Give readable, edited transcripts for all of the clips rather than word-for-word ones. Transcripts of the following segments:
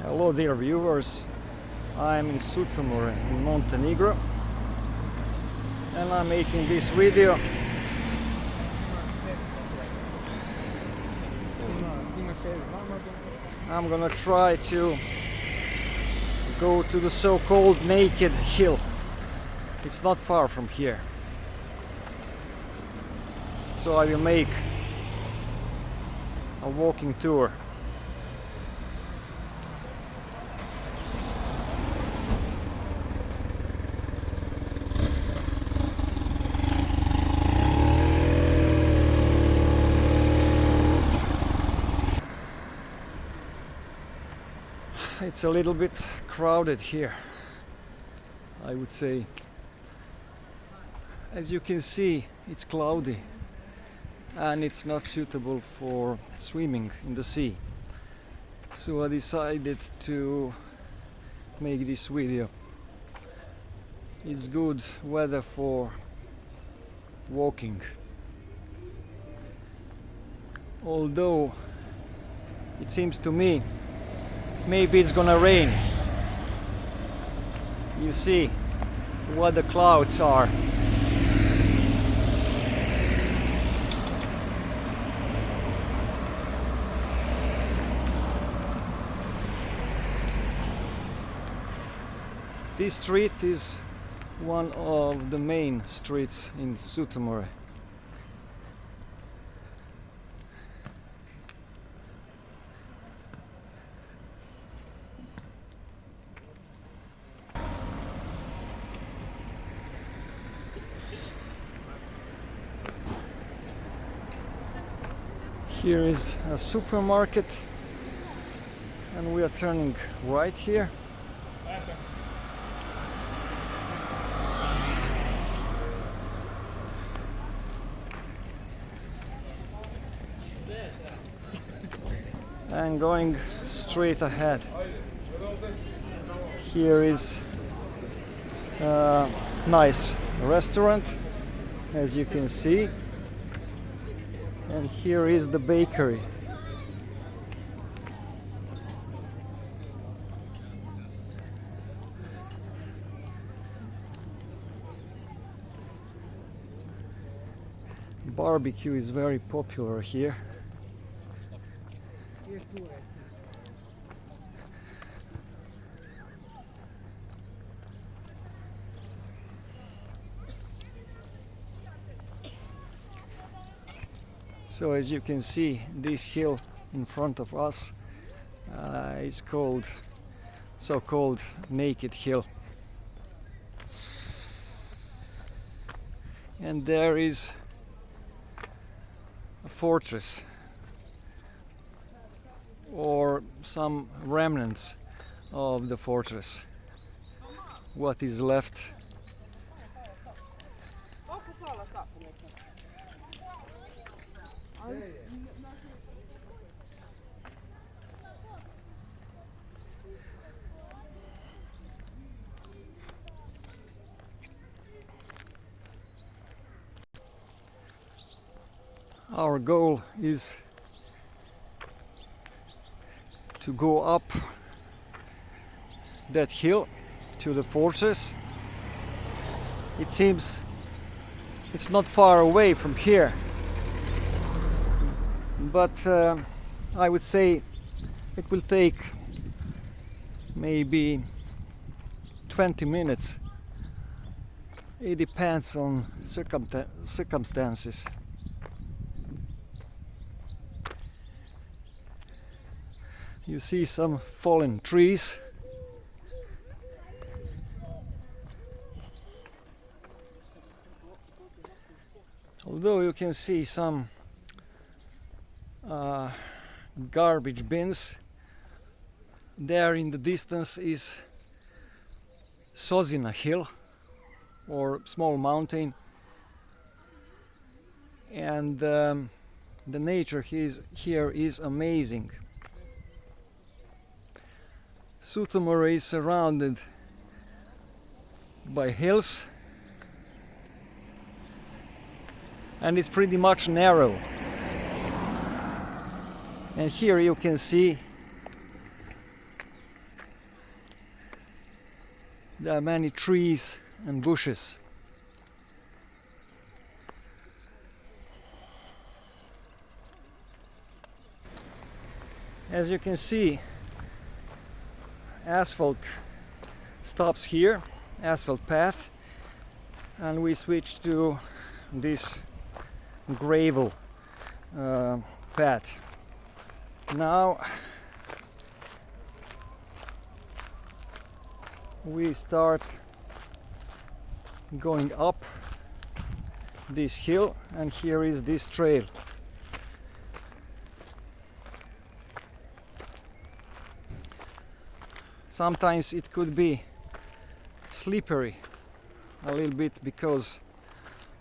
Hello dear viewers, I'm in Sutomore in Montenegro and I'm making this video. I'm gonna try to go to the so-called Naked Hill. It's not far from here. So I will make a walking tour. It's a little bit crowded here, I would say. As you can see, it's cloudy and it's not suitable for swimming in the sea. So I decided to make this video. It's good weather for walking. Although it seems to me maybe it's gonna rain. You see what the clouds are. This street is one of the main streets in Sutomore. Here is a supermarket and we are turning right here. And going straight ahead. Here is a nice restaurant, as you can see. And here is the bakery. Barbecue is very popular here. So as you can see, this hill in front of us is called so-called Naked Hill. And there is a fortress or some remnants of the fortress. What is left. Our goal is to go up that hill to the fortress. It seems it's not far away from here, but I would say it will take maybe 20 minutes. It depends on circumstances. You see some fallen trees. Although you can see some garbage bins. There in the distance is Sozina Hill or small mountain, and the nature here is amazing. Sutomore is surrounded by hills and it's pretty much narrow. And here you can see There are many trees and bushes. As you can see, asphalt stops here, asphalt path, and we switch to this gravel path. Now we start going up this hill, and here is this trail. Sometimes it could be slippery a little bit because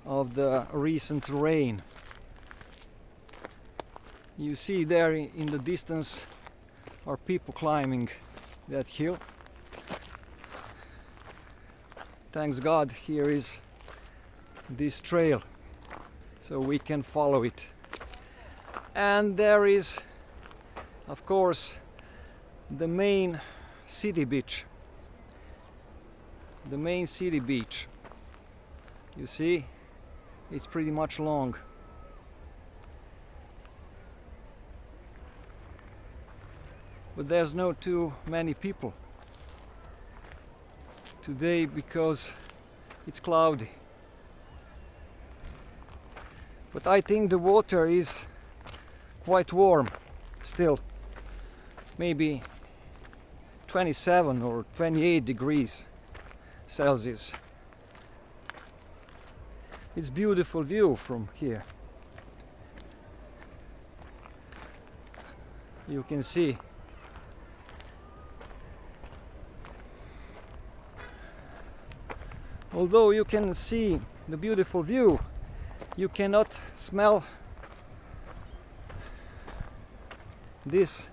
of the recent rain. You see there in the distance are people climbing that hill. Thanks God, here is this trail, so we can follow it. And there is, of course, the main city beach. The main city beach. You see, it's pretty much long. But there's not too many people today because it's cloudy. But I think the water is quite warm still. Maybe 27 or 28 degrees Celsius. It's beautiful view from here. You can see. Although you can see the beautiful view, you cannot smell this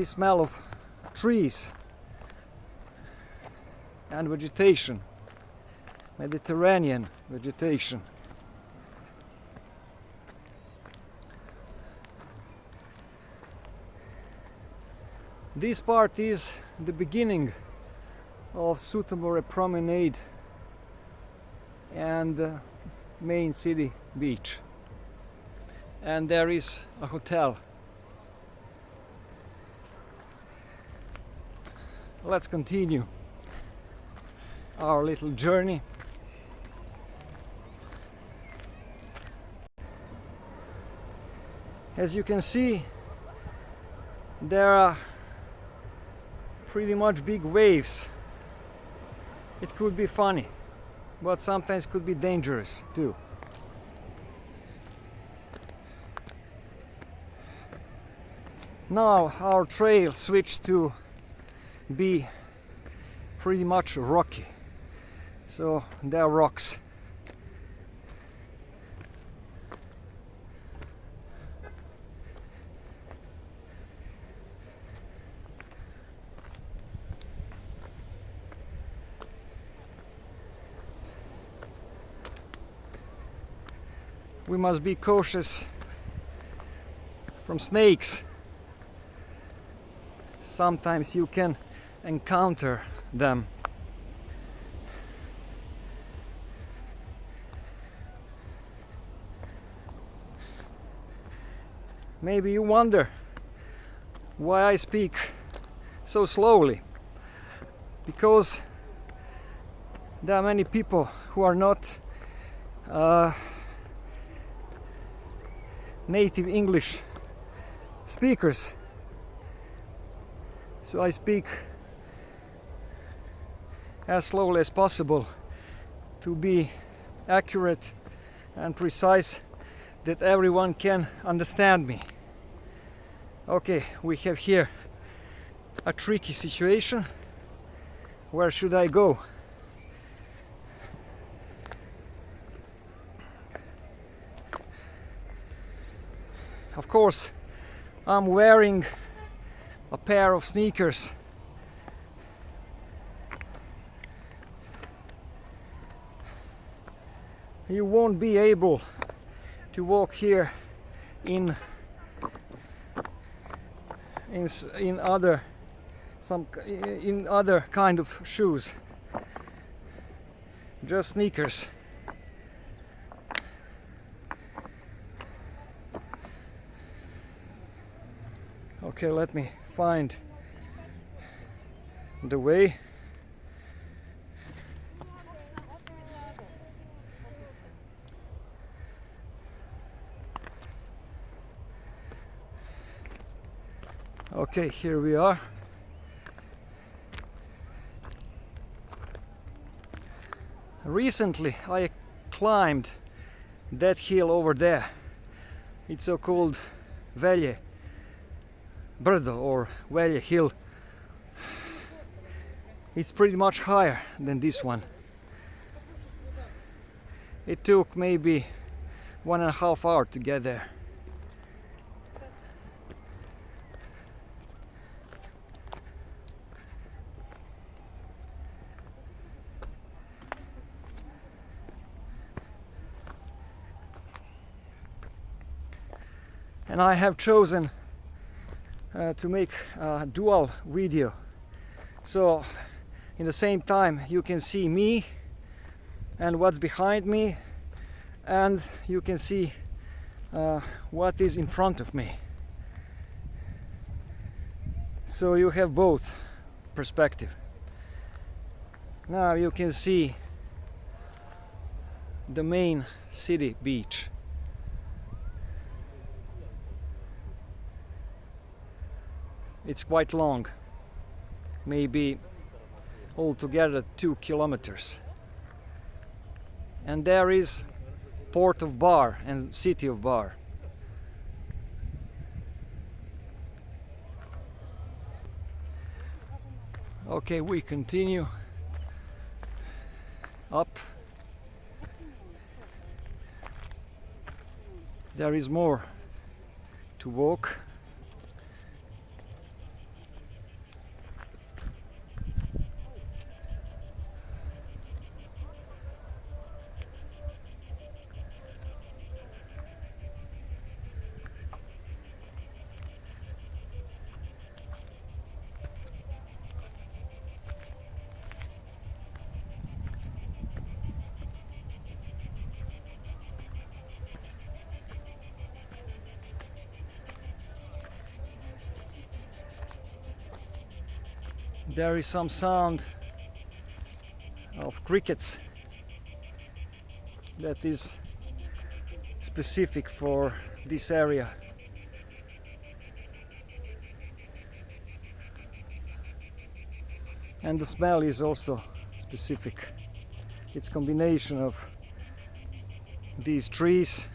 smell of trees and vegetation, Mediterranean vegetation. This part is the beginning of Sutomore promenade and the main city beach, and there is a hotel. Let's continue our little journey. As you can see, there are pretty much big waves. It could be funny, but sometimes could be dangerous too. Now our trail switched to be pretty much rocky, so there are rocks. We must be cautious from snakes. Sometimes you can encounter them. Maybe you wonder why I speak so slowly. Because there are many people who are not native English speakers. So I speak as slowly as possible to be accurate and precise, that everyone can understand me. Okay, we have here a tricky situation. Where should I go? Of course, I'm wearing a pair of sneakers. You won't be able to walk here in other in other kind of shoes, just sneakers. Okay, let me find the way. Okay, here we are. Recently I climbed that hill over there. It's so called Golo Brdo or Golo hill. It's pretty much higher than this one. It took maybe 1.5 hours to get there. And I have chosen to make a dual video, so in the same time you can see me and what's behind me, and you can see what is in front of me, so you have both perspective. Now you can see the main city beach. It's quite long, maybe altogether 2 kilometers. And there is port of Bar and city of Bar. Okay, we continue up. There is more to walk. There is some sound of crickets that is specific for this area. And the smell is also specific. It's a combination of these trees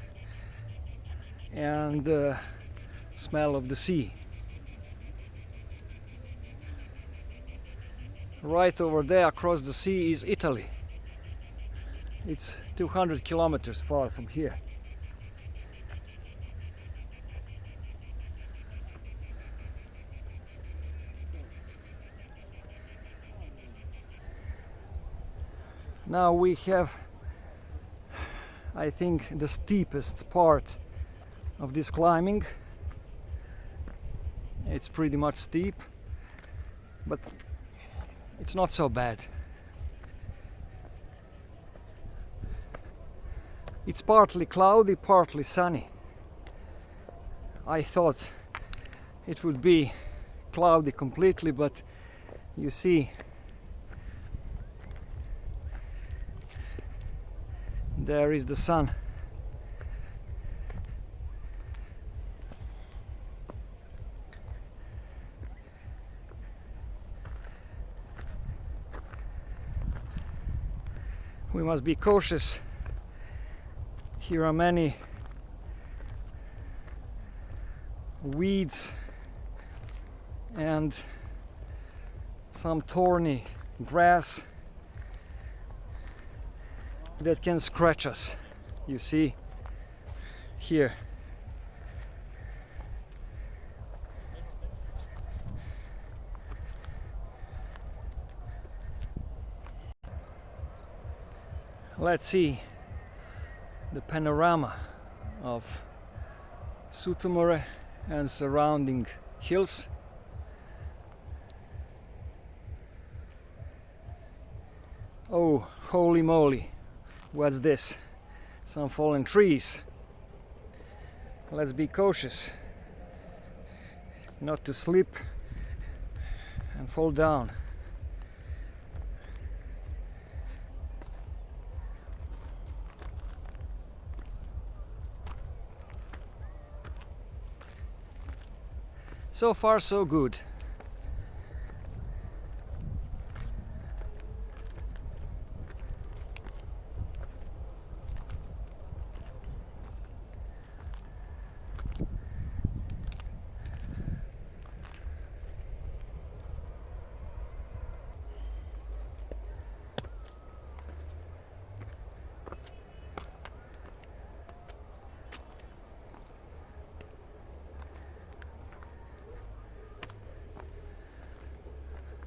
and the smell of the sea. Right over there across the sea is Italy. It's 200 kilometers far from here. Now we have, I think, the steepest part of this climbing. It's pretty much steep, but it's not so bad. It's partly cloudy, partly sunny. I thought it would be cloudy completely, but you see, there is the sun. We must be cautious. Here are many weeds and some thorny grass that can scratch us. You see here. Let's see the panorama of Sutomore and surrounding hills. Oh, holy moly! What's this? Some fallen trees. Let's be cautious not to slip and fall down. So far so good.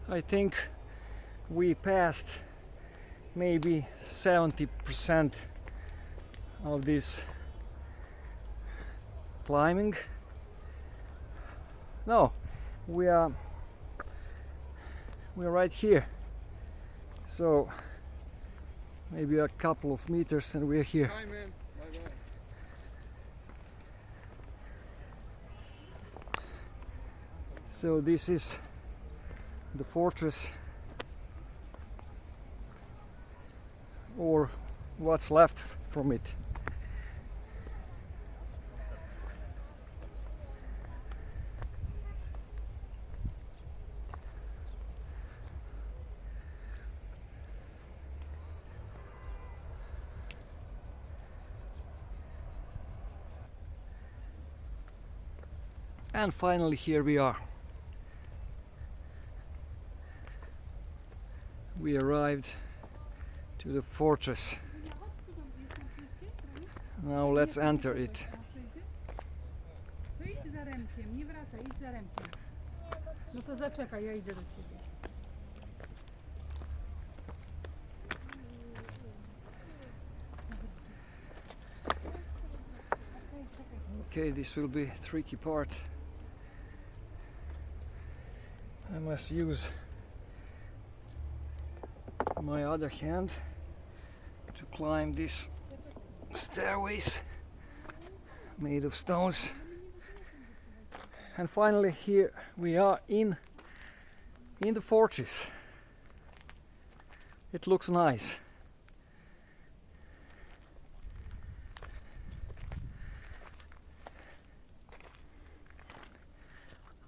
I think we passed maybe 70% of this climbing. No, we're right here. So maybe a couple of meters and we're here. Bye, man. Bye bye. So this is the fortress, or what's left from it. And finally here we are. We arrived to the fortress. Now let's enter it. Idź za Remkiem, nie wracaj, idź za Remkiem. No to zaczekaj, ja idę do ciebie. Okay, this will be a tricky part. I must use my other hand to climb these stairways made of stones. And finally here we are in the fortress. It looks nice.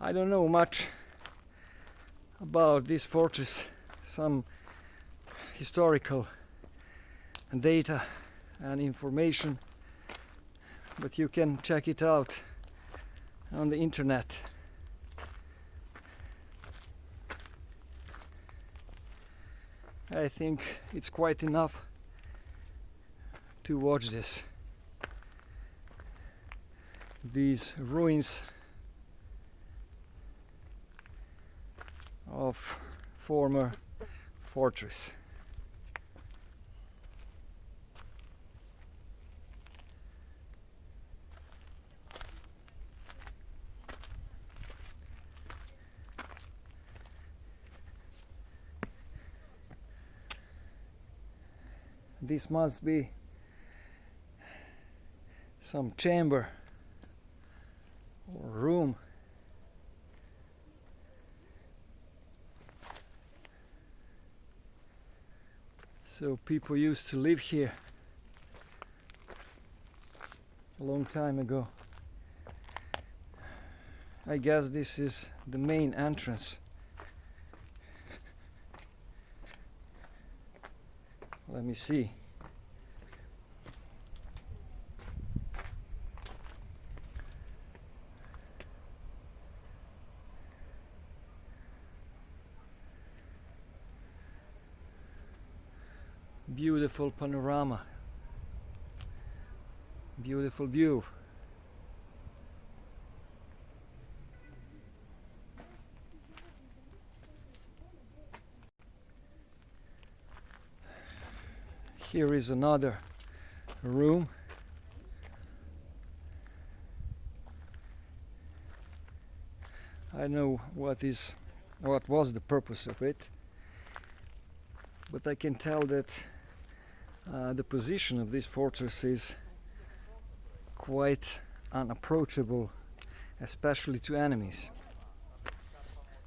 I don't know much about this fortress, some historical data and information, but you can check it out on the internet. I think it's quite enough to watch these ruins of former fortress. This must be some chamber or room. So people used to live here a long time ago. I guess this is the main entrance. Let me see. Beautiful panorama, beautiful view. Here is another room. I know what was the purpose of it. but I can tell that the position of this fortress is quite unapproachable, especially to enemies.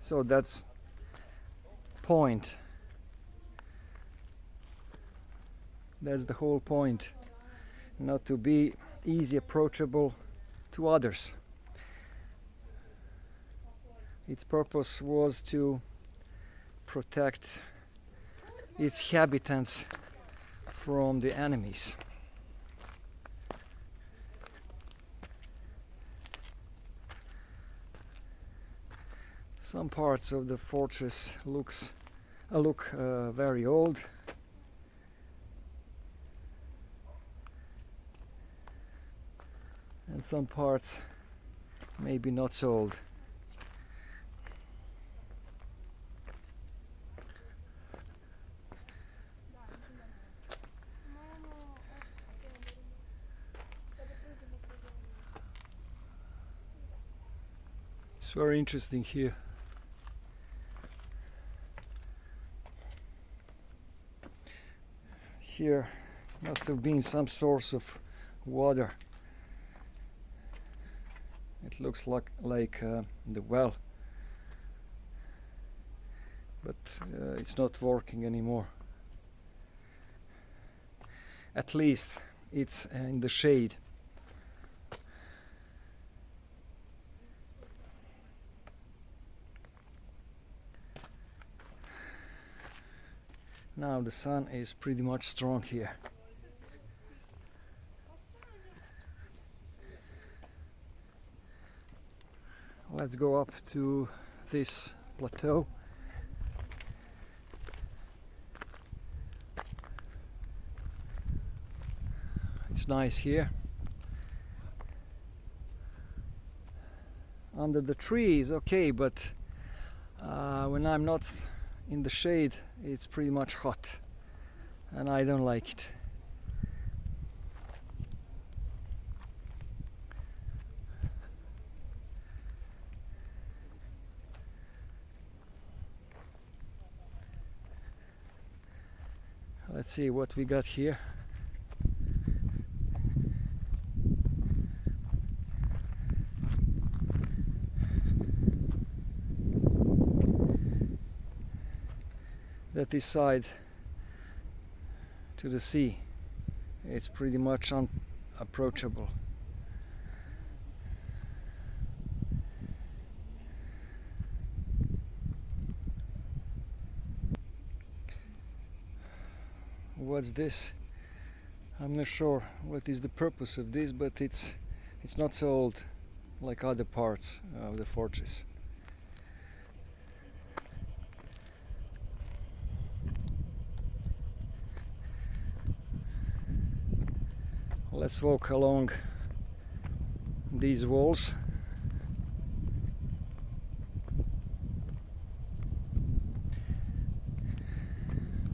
So that's point. That's the whole point, not to be easy approachable to others. Its purpose was to protect its inhabitants from the enemies. Some parts of the fortress look very old. And some parts maybe not so old. It's very interesting here. Here must have been some source of water. It looks like the well, but it's not working anymore. At least it's in the shade. Now the sun is pretty much strong here. Let's go up to this plateau. It's nice here. Under the trees, okay, but when I'm not in the shade, it's pretty much hot, and I don't like it. Let's see what we got here. That is side to the sea. It's pretty much unapproachable. What's this? I'm not sure what is the purpose of this, but it's not so old like other parts of the fortress. Let's walk along these walls.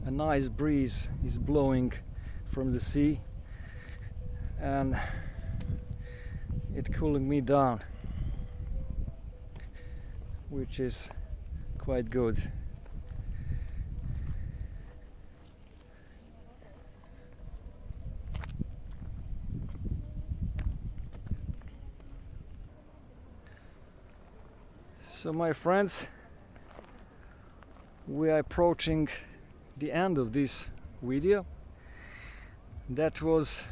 A nice breeze is blowing from the sea and it's cooling me down, which is quite good. So my friends, we are approaching the end of this video. That was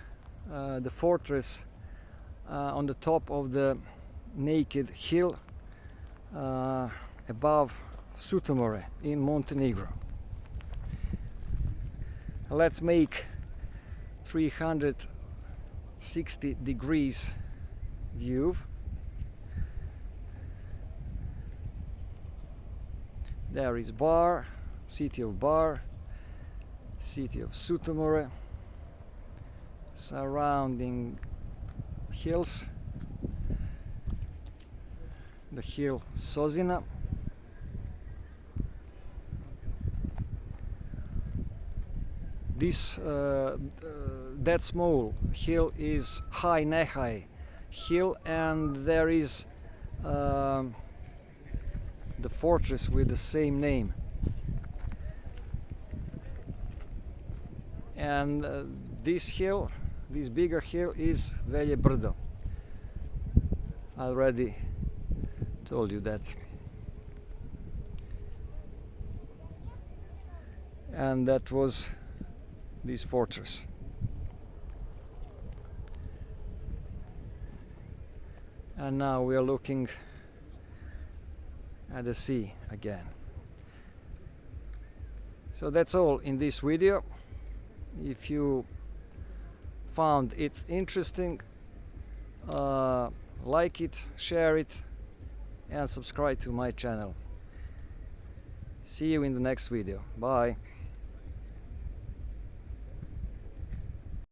the fortress on the top of the naked hill above Sutomore in Montenegro. Let's make 360 degrees view. There is Bar, city of Bar, city of Sutomore, surrounding hills, the hill Sozina, this that small hill is High Nehai hill, and there is the fortress with the same name. and this hill, this bigger hill, is Golo Brdo. I already told you that. And that was this fortress. And now we are looking at the sea again. So that's all in this video. If you found it interesting, like it, share it, and subscribe to my channel. See you in the next video. Bye.